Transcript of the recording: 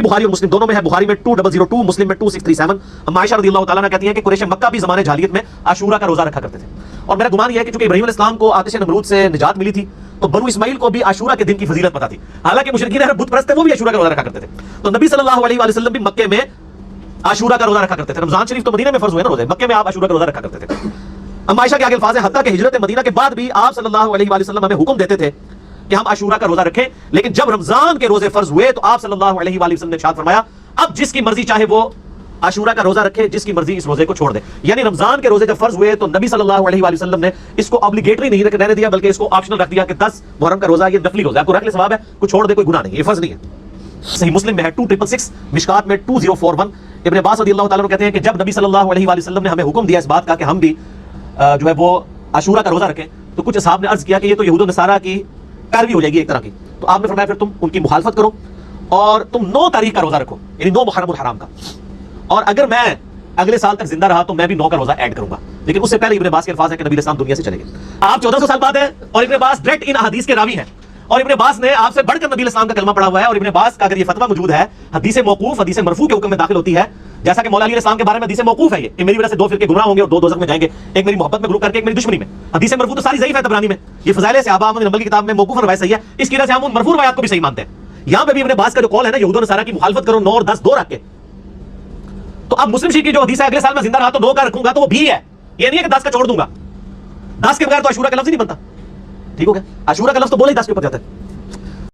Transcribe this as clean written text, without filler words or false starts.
बुखारी और मुस्लिम दोनों में है, बुखारी में 2002, मुस्लिम में 2637। अम्मा आयशा रज़ियल्लाहु ताला अन्हा कहती हैं कि कुरैश मक्का भी ज़माने जाहिलियत में आशूरा का रोजा रखा करते थे। और मेरा गुमान यह है कि चूंकि इब्राहीम अलैहिस्सलाम को आतिश नमरूद से निजात मिली थी तो बनु इस्माइल को भी आशूरा के दिन की फजीलत पता थी। हालांकि मुशरिकीन अरब बुत परस्त थे, वो भी आशूरा का रोजा रखा करते थे। तो नबी सल्लल्लाहु अलैहि वसल्लम भी मक्के में आशूरा का रोजा रखा करते थे। रमजान शरीफ तो मदीने में फर्ज हुए ना रोजे, मक्के में आप आशूरा का रोजा रखा करते थे। अम्मा आयशा के आगे अल्फाज है, हत्ता कि हिजरत मदीना के बाद भी आप सल्लल्लाहु अलैहि वसल्लम हमें हुक्म देते थे कि हम आशूरा का रोजा रखें, लेकिन जब रमजान के रोजे फर्ज हुए तो आप सल्लल्लाहु अलैहि वसल्लम ने इरशाद फरमाया अब जिसकी मर्जी चाहे वो आशूरा का रोजा रखे, जिसकी मर्जी इस रोजे को छोड़ दे। यानी रमजान के रोजे जब फर्ज हुए तो नबी सल्लल्लाहु अलैहि वसल्लम ने इसको ऑब्लिगेटरी नहीं रहने दिया, बल्कि इसको ऑप्शनल रख दिया कि 10 मुहर्रम का रोजा ये नफली रोजा, आपको रख ले सवाब है, कुछ छोड़ दे कोई गुनाह नहीं, ये फर्ज नहीं है। सही मुस्लिम में है 2666, मिशकात में 2041। इब्न अब्बास रज़ियल्लाहु ताला कहते हैं कि जब नबी सल्लल्लाहु अलैहि वसल्लम ने हमें हुक्म दिया इस बात का कि हम भी जो है वो आशूरा का रोजा रखें, तो कुछ असहाब ने अर्ज किया कि ये तो यहूद व नसारा की पैरवी हो जाएगी एक तरह की। तो आपने फरमाया फिर तुम उनकी मुखालफत करो और तुम 9 तारीख का रोजा रखो, यानी 9 मुहर्रम हराम का, और अगर मैं अगले साल तक जिंदा रहा तो मैं भी 9 का रोजा ऐड करूंगा। लेकिन उससे पहले इब्न अब्बास के अल्फाज है कि नबी इस्लाम दुनिया से चले गए। आप 1400 साल बाद है और इब्न अब्बास डायरेक्ट इन हदीस के रावी हैं, और इब्न अब्बास ने आपसे बढ़कर नबी इस्लाम का कलमा पढ़ा हुआ है। और इब्न अब्बास का अगर ये फतवा मौजूद है, हदीस मौकूफ हदीस मरफू के हुक्म में दाखिल होती है, जैसा कि मौला अली इस्लाम के बारे में हदीस मौकूफ है ये कि मेरी वजह से 2 फिरके गुमराह होंगे और 2 दोज़ख में जाएंगे, एक मेरी मोहब्बत में ग्रुप करके, एक मेरी दुश्मनी में। हदीस मरफू तो सारी ज़ईफ है तबरानी में, ये फज़ाइल सहाबा अहमद नंबल की किताब में मौकूफ रवायत सही है, इसकी वजह से हम उन मरफू रवायत को भी सही मानते हैं। यहां पे भी इब्न अब्बास का जो कॉल है ना, यहूद व नसारा की मुखालफत करो 9 और 10 2 रख के, तो अब मुस्लिम शरीफ की जो हदीस है अगले साल मैं जिंदा रहा तो 9 का रखूंगा, तो वो भी है, ये नहीं है कि 10 का छोड़ दूंगा। 10 के बगैर तो आशूरा का लफ्ज ही नहीं बनता। ठीक हो गया, आशूरा का लफ्ज तो बोले ही 10 के ऊपर जाता है।